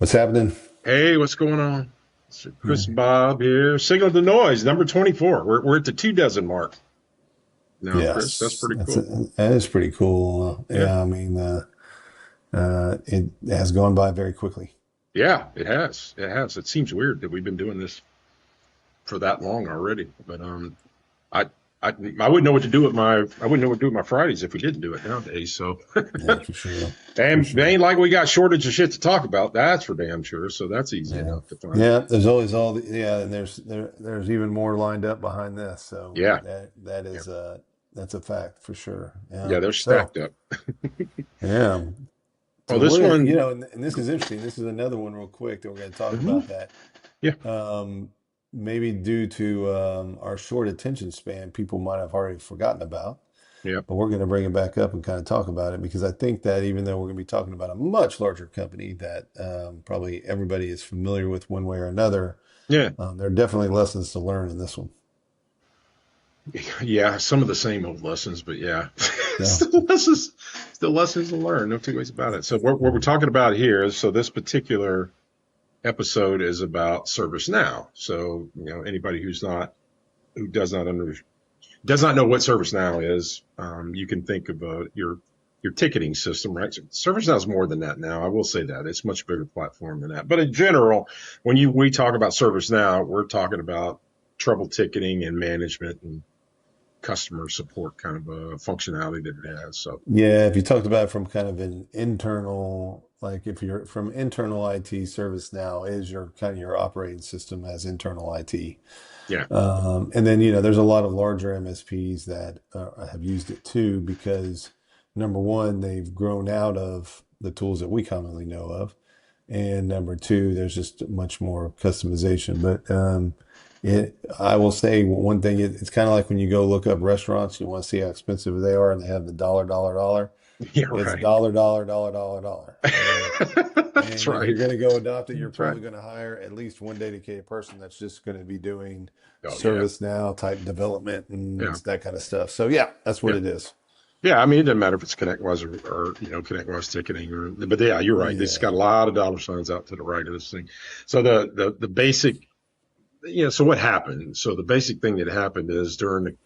What's happening? Hey, what's going on? It's Chris Yeah. Bob here. Signal to noise, number 24. We're at the 2 dozen mark now, Chris. That's Yes, pretty cool. that is pretty cool. Yeah. Yeah, I mean, it has gone by very quickly. Yeah, it has. It has. It seems weird that we've been doing this for that long already. But I I wouldn't know what to do with my Fridays if we didn't do it nowadays. So Yeah, for sure, for and it sure. ain't like we got shortage of shit to talk about. That's for damn sure. So that's easy Yeah, enough to find. yeah. There's always yeah, and there's even more lined up behind this. So Yeah. that Yeah. is that's a fact for sure. Yeah. Yeah, they're So stacked up. yeah. Oh, So this we're one. and this is interesting. This is another one real quick that we're going to talk Mhm. about that. Yeah. Maybe due to our short attention span, people might have already forgotten about. Yeah. But we're going to bring it back up and kind of talk about it because I think that even though we're going to be talking about a much larger company that probably everybody is familiar with one way or another, Yeah. there are definitely lessons to learn in this one. Yeah, some of the same old lessons, but yeah, Yeah. still lessons to learn. No two ways about it. So what we're talking about here is so this particular episode is about ServiceNow. So anybody who does not know what ServiceNow is, you can think of your ticketing system, right? So ServiceNow is more than that now. I will say that it's a much bigger platform than that. But in general, when we talk about ServiceNow, we're talking about trouble ticketing and management and customer support kind of a functionality that it has. So Yeah, if you talked about it from kind of an internal, like if you're from internal IT, ServiceNow is your kind of your operating system as internal IT. yeah, And then, there's a lot of larger MSPs that have used it too because number one, they've grown out of the tools that we commonly know of. And number two, there's just much more customization. But I will say one thing, it's kind of like when you go look up restaurants, you want to see how expensive they are, and they have the dollar, dollar, dollar. yeah, It's right. dollar, dollar, dollar, dollar, dollar. That's And if you're right. going to go adopt it, you're That's right. probably going to hire at least one dedicated person that's just going to be doing Oh yeah, ServiceNow type development and yeah, that kind of stuff. So yeah, that's what yeah. it is. Yeah, I mean, it doesn't matter if it's ConnectWise or ConnectWise ticketing, but yeah, you're right. It's Yeah. got a lot of dollar signs out to the right of this thing. So the basic, so what happened? So the basic thing that happened is and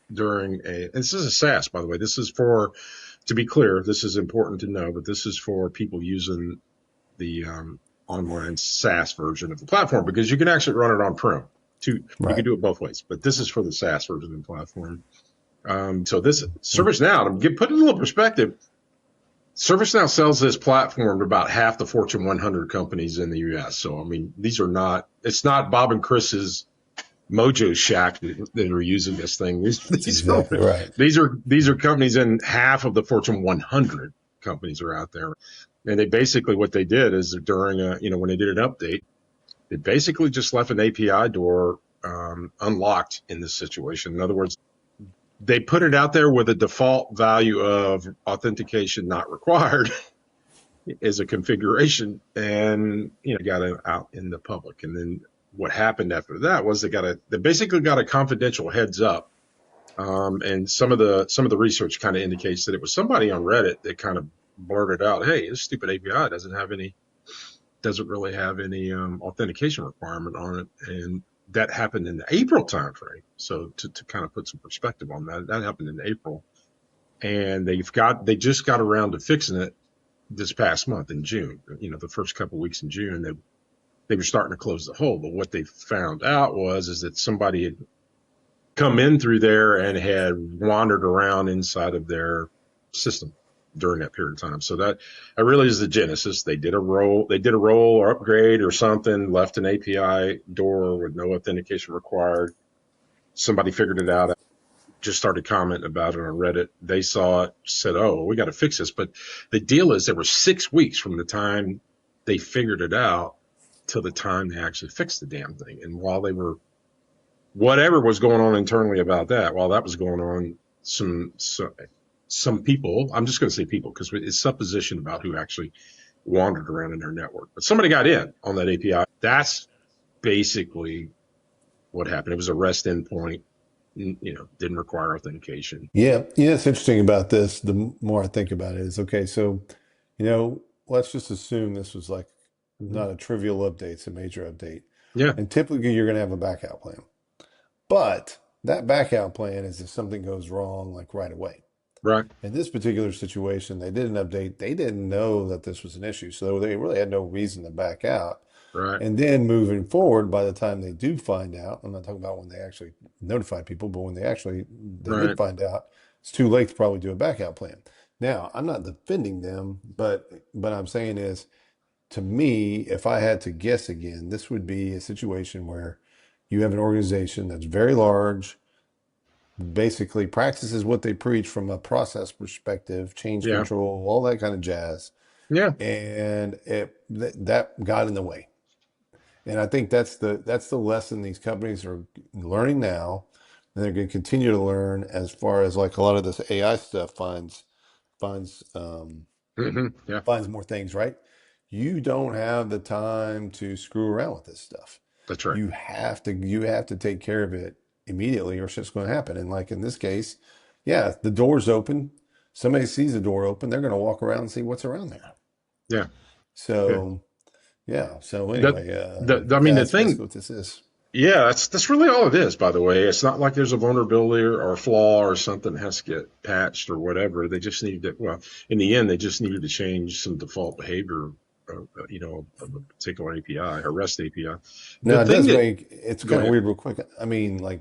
this is a SaaS, by the way. This is for, to be clear, this is important to know, but this is for people using the online SaaS version of the platform because you can actually run it on-prem. You can Right. do it both ways, but this is for the SaaS version of the platform. So this ServiceNow, put it in a little perspective, ServiceNow sells this platform to about half the Fortune 100 companies in the U.S. So I mean, it's not Bob and Chris's Mojo Shack that are using this thing. That's exactly right. These are companies in half of the Fortune 100 companies are out there. And they basically what they did is during when they did an update, they basically just left an API door unlocked in this situation. In other words, they put it out there with a default value of authentication not required as a configuration, and got it out in the public. And then what happened after that was they basically got a confidential heads up. And some of the research kind of indicates that it was somebody on Reddit that kind of blurted out, "Hey, this stupid API doesn't really have any authentication requirement on it," and that happened in the April timeframe. So to kind of put some perspective on that, that happened in April, and they just got around to fixing it this past month in June. The first couple of weeks in June, they were starting to close the hole. But what they found out is that somebody had come in through there and had wandered around inside of their system during that period of time. So that really is the genesis. They did a role or upgrade or something, left an API door with no authentication required. Somebody figured it out, just started commenting about it on Reddit. They saw it, said, "Oh, we got to fix this." But the deal is there were 6 weeks from the time they figured it out till the time they actually fixed the damn thing. And while they were whatever was going on internally about that, while that was going on, some people, I'm just going to say people because it's supposition about who actually wandered around in their network, but somebody got in on that API. That's basically what happened. It was a REST endpoint, didn't require authentication. Yeah. Yeah. It's interesting about this. The more I think about it is okay. So, let's just assume this was like Hmm. not a trivial update, it's a major update. Yeah. And typically you're going to have a backup plan. But that backup plan is if something goes wrong, like right away. Right. In this particular situation, they did an update. They didn't know that this was an issue. So they really had no reason to back out. Right. And then moving forward, by the time they do find out, I'm not talking about when they actually notify people, but when they did Right. find out, it's too late to probably do a backup plan. Now, I'm not defending them, but I'm saying is to me, if I had to guess again, this would be a situation where you have an organization that's very large, basically practices what they preach from a process perspective, change Yeah. control, all that kind of jazz, Yeah. and that got in the way. And I think that's the lesson these companies are learning now, and they're going to continue to learn as far as like a lot of this AI stuff finds Yeah. finds more things, right? You don't have the time to screw around with this stuff. That's right. You have to take care of it immediately, or it's just going to happen. And like in this case, yeah, the door's open. Somebody sees the door open, they're going to walk around and see what's around there. Yeah. Yeah. So yeah. So That, anyway, I mean, yeah, the that's thing, basically what this is. yeah, that's really all it is, by the way. It's not like there's a vulnerability or a flaw or something that has to get patched or whatever. They just need to, well, in the end, they just needed to change some default behavior, of a particular API, a REST API. The Now it thing does that, make it's go kind of ahead. weird, real quick. I mean, like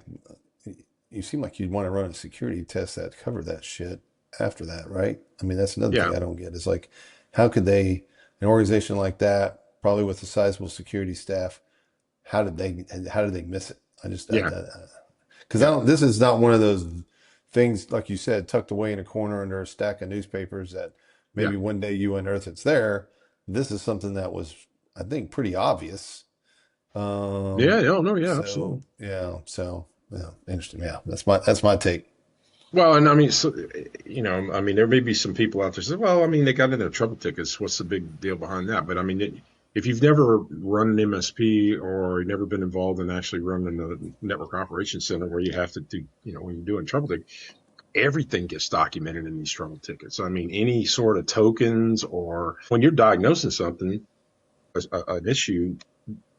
you seem like you'd want to run a security test that covered that shit after that, right? I mean, that's another thing Yeah. I don't get is like, how could an organization like that, probably with a sizable security staff, how did they miss it? I just, Yeah. because I Yeah. don't, this is not one of those things, like you said, tucked away in a corner under a stack of newspapers that Yeah. maybe one day you unearth it's there. This is something that was, I think, pretty obvious. Yeah. Um, No, no, yeah, so absolutely. yeah, yeah, interesting. Yeah, that's my take. Well, and I mean, so, I mean, there may be some people out there say, well, I mean, they got in their trouble tickets. What's the big deal behind that? But I mean, if you've never run an MSP or never been involved in actually running a network operations center where you have to do, when you're doing trouble ticket, everything gets documented in these trouble tickets. I mean, any sort of tokens or when you're diagnosing something, an issue,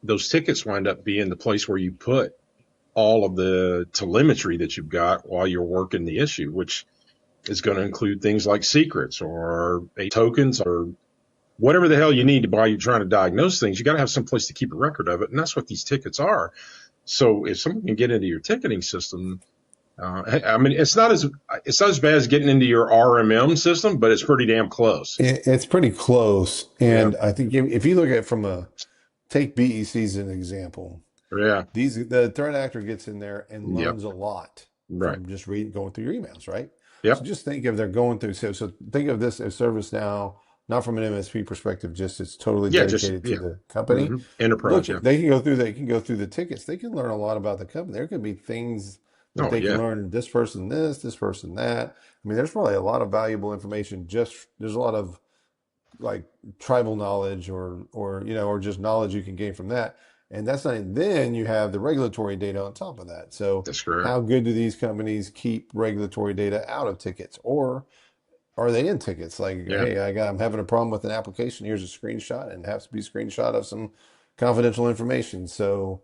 those tickets wind up being the place where you put all of the telemetry that you've got while you're working the issue, which is going to include things like secrets or tokens or whatever the hell you need while you're trying to diagnose things. You got to have some place to keep a record of it, and that's what these tickets are. So if someone can get into your ticketing system, I mean, it's not as bad as getting into your RMM system, but it's pretty damn close. It's pretty close, Yeah, and I think if you look at it from a take BEC as an example, yeah, the threat actor gets in there and yep, learns a lot right, from just reading going through your emails, right? So yep, just think if they're going through so think of this as ServiceNow, not from an MSP perspective, just it's totally yeah, just dedicated to yeah, the company. enterprise, Look, yeah. they can go through the tickets. They can learn a lot about the company. There could be things that Oh they can yeah, learn. This person this person that. I mean, there's probably a lot of valuable information. Just there's a lot of like tribal knowledge or just knowledge you can gain from that. And that's not, then you have the regulatory data on top of that. So that's correct. how good do these companies keep regulatory data out of tickets, or are they in tickets? Like, Yeah, hey, I'm having a problem with an application. Here's a screenshot, and it has to be a screenshot of some confidential information. So,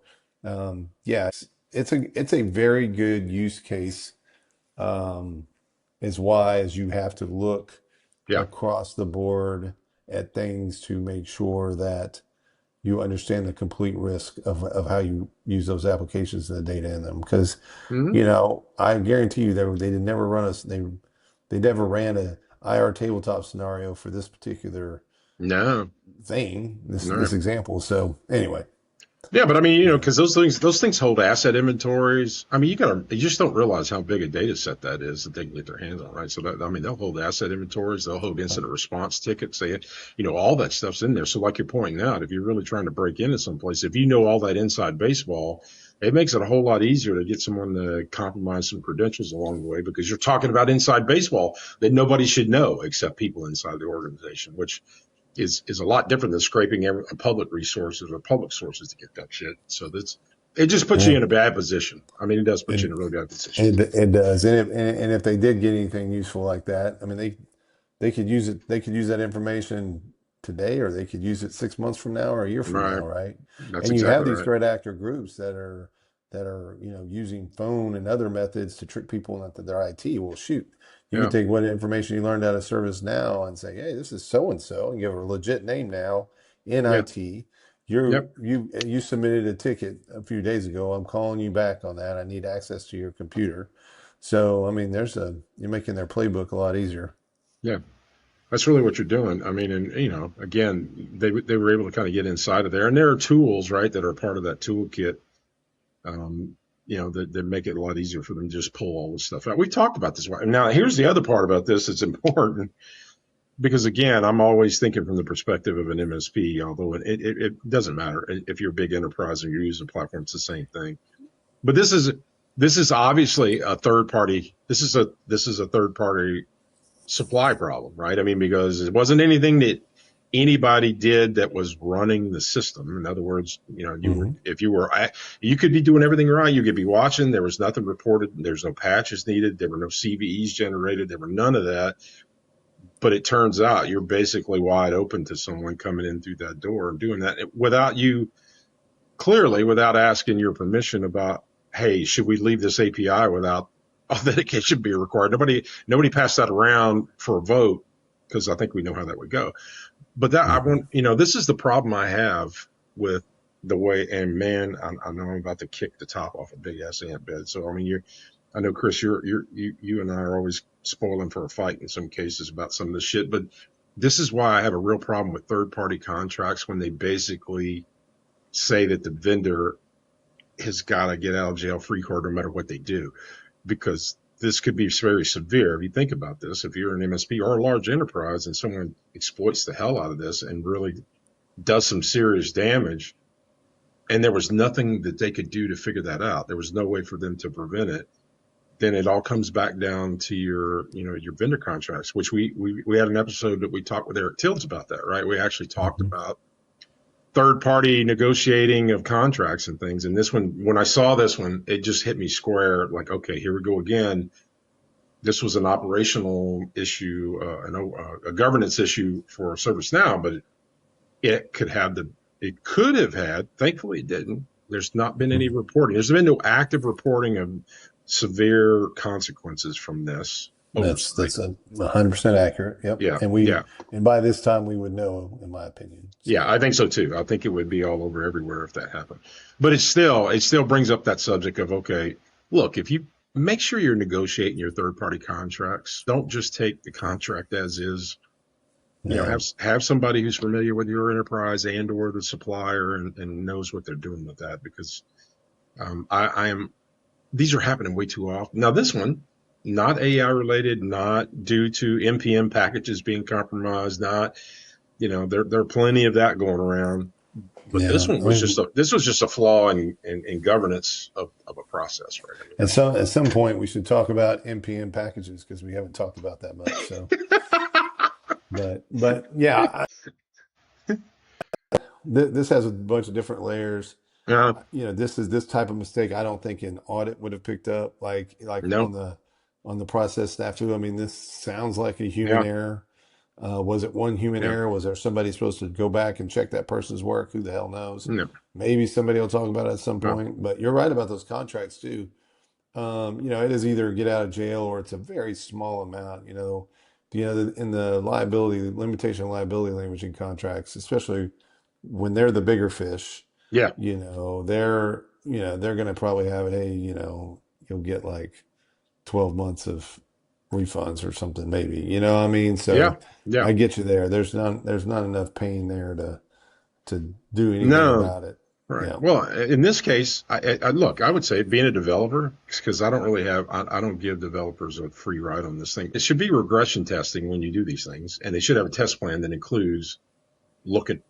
yeah, it's a very good use case. Um, is why is you have to look yeah. across the board at things to make sure that you understand the complete risk of how you use those applications and the data in them. Because, Hmm. I guarantee you they did never run us they never ran a IR tabletop scenario for this particular No, thing, this no. example. So anyway, Yeah, but I mean, yeah. because those things hold asset inventories. I mean, you just don't realize how big a data set that is that they can get their hands on, right? So that, I mean, they'll hold asset inventories, they'll hold incident response tickets, all that stuff's in there. So like you're pointing out, if you're really trying to break into someplace, if you know all that inside baseball, it makes it a whole lot easier to get someone to compromise some credentials along the way because you're talking about inside baseball that nobody should know except people inside the organization, which is a lot different than scraping public resources or public sources to get that shit. So it just puts you Yeah. in a bad position. I mean, it does put you It, in a really bad position. it does, and if they did get anything useful like that, I mean, they could use it. They could use that information today, or they could use it 6 months from now or a year from Right. now, right? That's And you have exactly these right. threat actor groups that are using phone and other methods to trick people into their IT. Well, shoot, you can Yeah. take what information you learned out of ServiceNow and say, hey, this is so and so, and give a legit name now in Yeah. IT. Yep. You submitted a ticket a few days ago. I'm calling you back on that. I need access to your computer. So I mean, you're making their playbook a lot easier. Yeah. That's really what you're doing. I mean, and again, they were able to kind of get inside of there, and there are tools, right, that are part of that toolkit. Um, that make it a lot easier for them to just pull all this stuff out. We talked about this. Now, here's the other part about this that's important because, again, I'm always thinking from the perspective of an MSP, although it doesn't matter if you're a big enterprise and you're using a platform, it's the same thing. But this is obviously a third party. This is a third party supply problem, right? I mean, because it wasn't anything that anybody did that was running the system. In other words, Hmm. if you were, you could be doing everything right. You could be watching. There was nothing reported. There's no patches needed. There were no CVEs generated. There were none of that. But it turns out you're basically wide open to someone coming in through that door and doing that without you, clearly without asking your permission about, hey, should we leave this API without authentication being required? Nobody passed that around for a vote because I think we know how that would go. But that I Hmm. want, this is the problem I have with the way. And man, I know I'm about to kick the top off a big ass ant bed. So I mean, I know Chris, you and I are always spoiling for a fight in some cases about some of this shit. But this is why I have a real problem with third party contracts when they basically say that the vendor has got to get out of jail free card no matter what they do, because this could be very severe. If you think about this, if you're an MSP or a large enterprise and someone exploits the hell out of this and really does some serious damage, and there was nothing that they could do to figure that out, there was no way for them to prevent it, then it all comes back down to your vendor contracts, which we had an episode that we talked with Eric Tills about that, right? We actually talked Hmm. about third party negotiating of contracts and things. And this one, when I saw this one, it just hit me square. Like, okay, here we go again. This was an operational issue, a governance issue for ServiceNow, but it could have had. Thankfully, it didn't. There's not been any reporting. There's been no active reporting of severe consequences from this oversight. That's 100% accurate. Yep. Yeah, yeah. And by this time we would know, in my opinion. Yeah, So. I think so too. I think it would be all over everywhere if that happened. But it still brings up that subject of, okay, look, if you make sure you're negotiating your third party contracts, don't just take the contract as is. Yeah. Have somebody who's familiar with your enterprise and or the supplier and knows what they're doing with that, because I am these are happening way too often. Now this one, not AI related, not due to NPM packages being compromised, not there are plenty of that going around. But Yeah. I mean, this was just a flaw in governance of a process, right? I mean, at some point we should talk about NPM packages because we haven't talked about that much. So, but yeah, this has a bunch of different layers. yeah, This type of mistake. I don't think an audit would have picked up like no, on the process staff too. I mean, this sounds like a human yeah, error. Was it one human yeah, error? Was there somebody supposed to go back and check that person's work? Who the hell knows? no, Maybe somebody will talk about it at some no, point. But you're right about those contracts too. It is either get out of jail or it's a very small amount. In the liability limitation liability language in contracts, especially when they're the bigger fish, yeah, they're going to probably have, hey, you'll get like 12 months of refunds or something, maybe. You know what I mean? yeah, So yeah. I get you there. There's not enough pain there to do anything No, about it. right. Yeah. Well, in this case, look, I would say being a developer, because I don't give developers a free ride on this thing. It should be regression testing when you do these things, and they should have a test plan that includes looking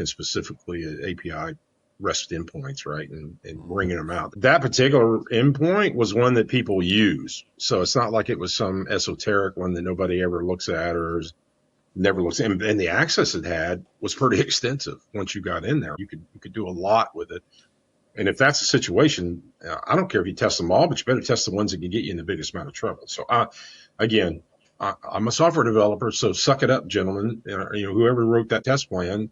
specifically at API REST endpoints, right, and Mhm. bringing them out. That particular endpoint was one that people use, so it's not like it was some esoteric one that nobody ever looks at or never looks at. And the access it had was pretty extensive. Once you got in there, you could do a lot with it. And if that's the situation, I don't care if you test them all, but you better test the ones that can get you in the biggest amount of trouble. So again, I'm a software developer, so suck it up, gentlemen. Whoever wrote that test plan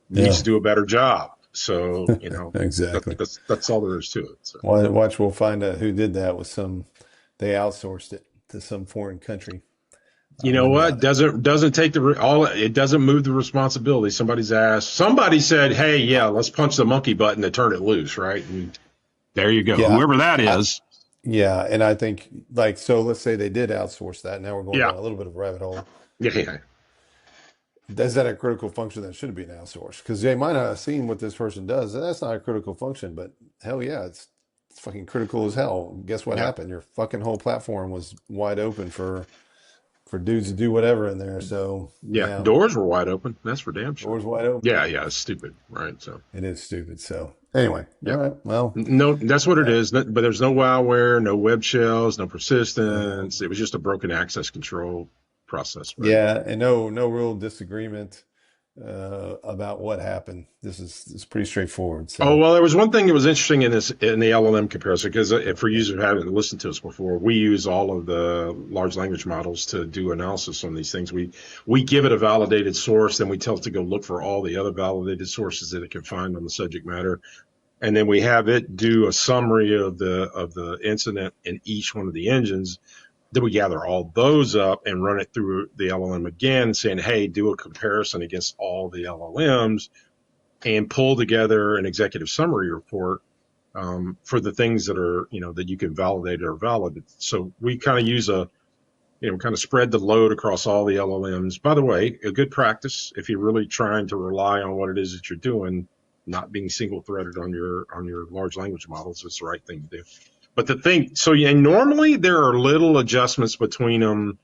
needs Yeah, to do a better job. So, exactly. that's all there is to it. So, Watch, we'll find out who did that with they outsourced it to some foreign country. you I know wouldn't what? doubt it. Doesn't take it doesn't move the responsibility. Somebody's asked, somebody said, hey, yeah, let's punch the monkey button to turn it loose, right? And there you go. Yeah, Whoever that I, is. yeah, and I think like so. Let's say they did outsource that. Now we're going Yeah. down a little bit of a rabbit hole. Yeah. Yeah. Is that a critical function that should be outsourced? Because they might not have seen what this person does, and that's not a critical function. But hell yeah, it's fucking critical as hell. Guess what Yeah. happened? Your fucking whole platform was wide open for dudes to do whatever in there. So Yeah. yeah, Doors were wide open. That's for damn sure. doors wide open. Yeah. Yeah. It's stupid. Right. So, It is stupid. So anyway, all yeah. right. Well, No, that's what it uh, is. But there's no malware, no web shells, no yeah, persistence. It was just a broken access control process, right? yeah, and no real disagreement about what happened. This is pretty straightforward. Oh, So well, there was one thing that was interesting in the LLM comparison, because for users who haven't listened to us before, we use all of the large language models to do analysis on these things. We give it a validated source, then we tell it to go look for all the other validated sources that it can find on the subject matter, and then we have it do a summary of the incident in each one of the engines. Then we gather all those up and run it through the LLM again, saying, hey, do a comparison against all the LLMs and pull together an executive summary report for the things that are, that you can validate or valid. So we kind of use kind of spread the load across all the LLMs. By the way, a good practice if you're really trying to rely on what it is that you're doing, not being single threaded on your large language models is the right thing to do. But the thing, so yeah, normally there are little adjustments between them,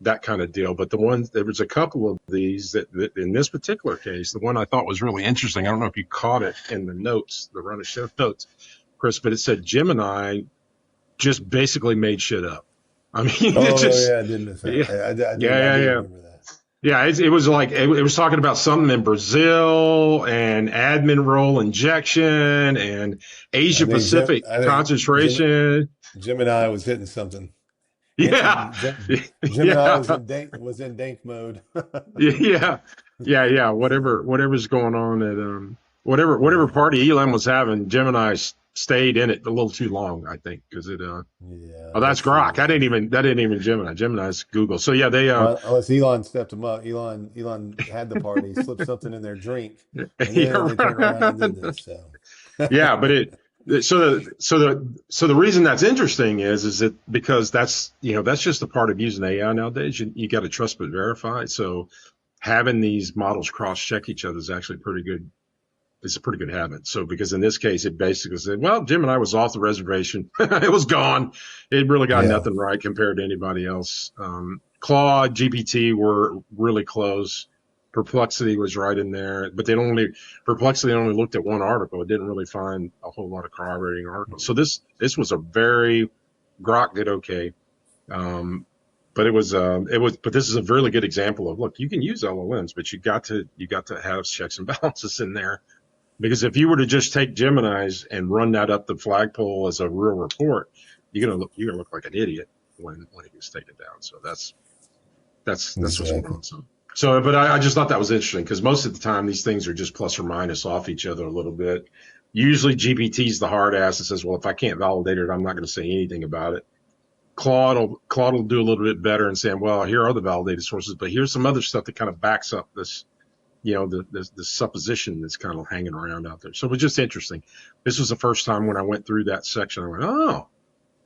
that kind of deal. But there was a couple of these that in this particular case, the one I thought was really interesting. I don't know if you caught it in the notes, the run of show notes, Chris, but it said Gemini just basically made shit up. I mean, it oh just, yeah, I did miss that. yeah, I yeah, do yeah. remember that. Yeah, it was like it was talking about something in Brazil and admin role injection and Asia Pacific I think concentration. Gemini was hitting something. Yeah, Gemini yeah, was in dank mode. yeah, yeah. Whatever's going on at whatever Yeah, party Elon was having, Gemini stayed in it a little too long, I think, because it. yeah, Oh, that's that's Grok. true. That didn't even Gemini. Gemini's Google. So yeah, they Well, unless Elon stepped him up. Elon had the party, slipped something in their drink, and then they turned around and did this. So yeah, but so the reason that's interesting is that because that's just a part of using AI nowadays. You got to trust but verify. So having these models cross check each other is actually pretty good. It's a pretty good habit. So because in this case, it basically said, well, Gemini was off the reservation. It was gone. It really got yeah, nothing right compared to anybody else. Claude, GPT were really close. Perplexity was right in there, but Perplexity only looked at one article. It didn't really find a whole lot of corroborating articles. So this was a very Grok did okay. But but this is a really good example of, look, you can use LLMs, but you got to have checks and balances in there, because if you were to just take Gemini's and run that up the flagpole as a real report, you're gonna look like an idiot when it gets taken down. So that's what's going exactly. on. But I just thought that was interesting, because most of the time these things are just plus or minus off each other a little bit. Usually GPT's the hard ass that says, well, if I can't validate it, I'm not going to say anything about it. Claude will do a little bit better and saying, well, here are the validated sources, but here's some other stuff that kind of backs up this, the supposition that's kind of hanging around out there. So it was just interesting. This was the first time when I went through that section, I went, oh,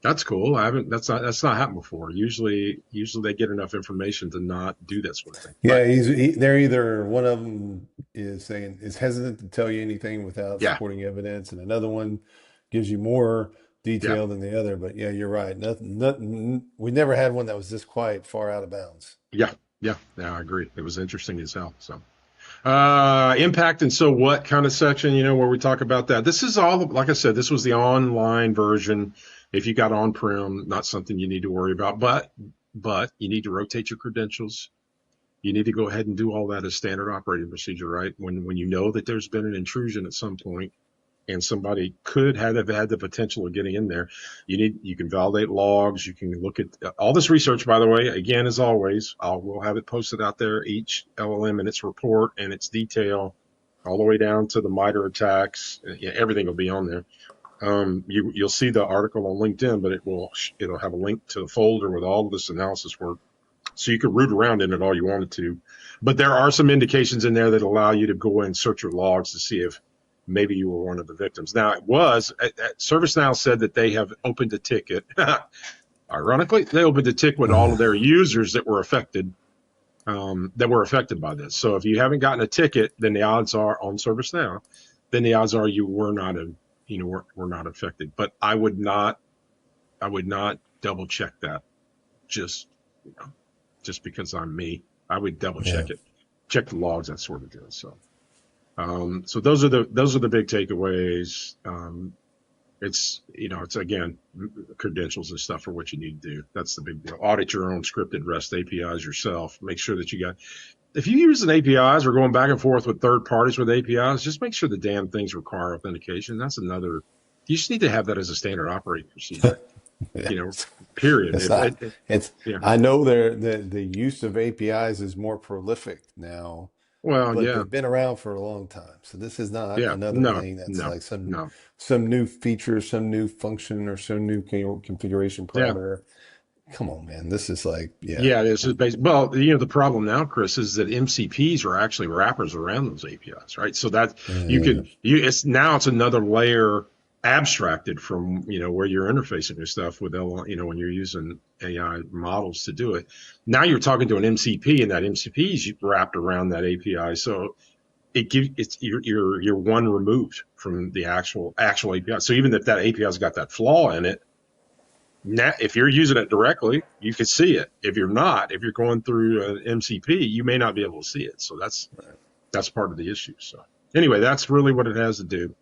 that's cool. That's not happened before. Usually they get enough information to not do that sort of thing. Yeah, But they're either one of them is hesitant to tell you anything without yeah, supporting evidence, and another one gives you more yeah, detail than the other. But yeah, you're right. Nothing. We never had one that was this quiet, far out of bounds. yeah, yeah, I agree. It was interesting as hell. So impact and so what kind of section, where we talk about that. This is all, like I said, this was the online version. If you got on-prem, not something you need to worry about, but you need to rotate your credentials. You need to go ahead and do all that as standard operating procedure, right? When you know that there's been an intrusion at some point, and somebody could have had the potential of getting in there, you can validate logs. You can look at all this research, by the way, again, as always, we'll have it posted out there, each LLM and its report and its detail, all the way down to the MITRE attacks. Everything will be on there. You'll see the article on LinkedIn, but it'll have a link to the folder with all of this analysis work. So you could root around in it all you wanted to. But there are some indications in there that allow you to go and search your logs to see if maybe you were one of the victims. Now, ServiceNow said that they have opened a ticket. Ironically, they opened a ticket with all of their users that were affected by this. So if you haven't gotten a ticket, then the odds are on ServiceNow, then the odds are you were not were not affected. But I would not double check that just because I'm me. I would double check it, check the logs, that sort of deal. So those are the big takeaways. It's again, credentials and stuff are what you need to do. That's the big deal. Audit your own scripted REST APIs yourself. Make sure that if you're using APIs or going back and forth with third parties with APIs, just make sure the damn things require authentication. You just need to have that as a standard operating procedure. Period. I know the use of APIs is more prolific now, Well, but yeah, they've been around for a long time. So this is not yeah, another no, thing that's no, like no, some new feature, some new function, or some new configuration yeah. parameter. Come on, man. This is like, Yeah, this is based. Well, the problem now, Chris, is that MCPs are actually wrappers around those APIs, right? So that it's another layer abstracted from where you're interfacing with stuff with when you're using AI models to do it. Now you're talking to an MCP, and that MCP is wrapped around that API. So you're one removed from the actual API. So even if that API's got that flaw in it. Now, if you're using it directly, you can see it. If you're not, if you're going through an MCP, you may not be able to see it. So that's part of the issue. So anyway, that's really what it has to do.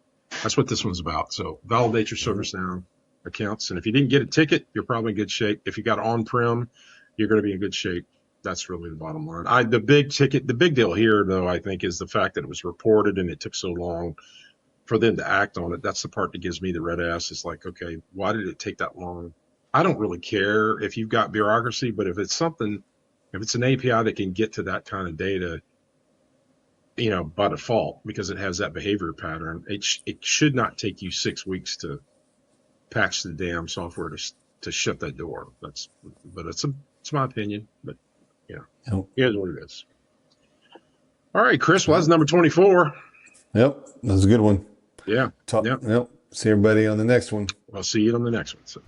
That's what this one's about. So validate your ServiceNow accounts. And if you didn't get a ticket, you're probably in good shape. If you got on-prem, you're going to be in good shape. That's really the bottom line. The big deal here, though, I think, is the fact that it was reported and it took so long for them to act on it. That's the part that gives me the red ass. It's like, okay, why did it take that long? I don't really care if you've got bureaucracy, but if it's an API that can get to that kind of data, by default, because it has that behavior pattern, it should not take you 6 weeks to patch the damn software to shut that door. But it's my opinion. But here's what it is. All right, Chris. Well, that's number 24. Yep, that was a good one. Yeah. Yep. See everybody on the next one. I'll see you on the next one. So.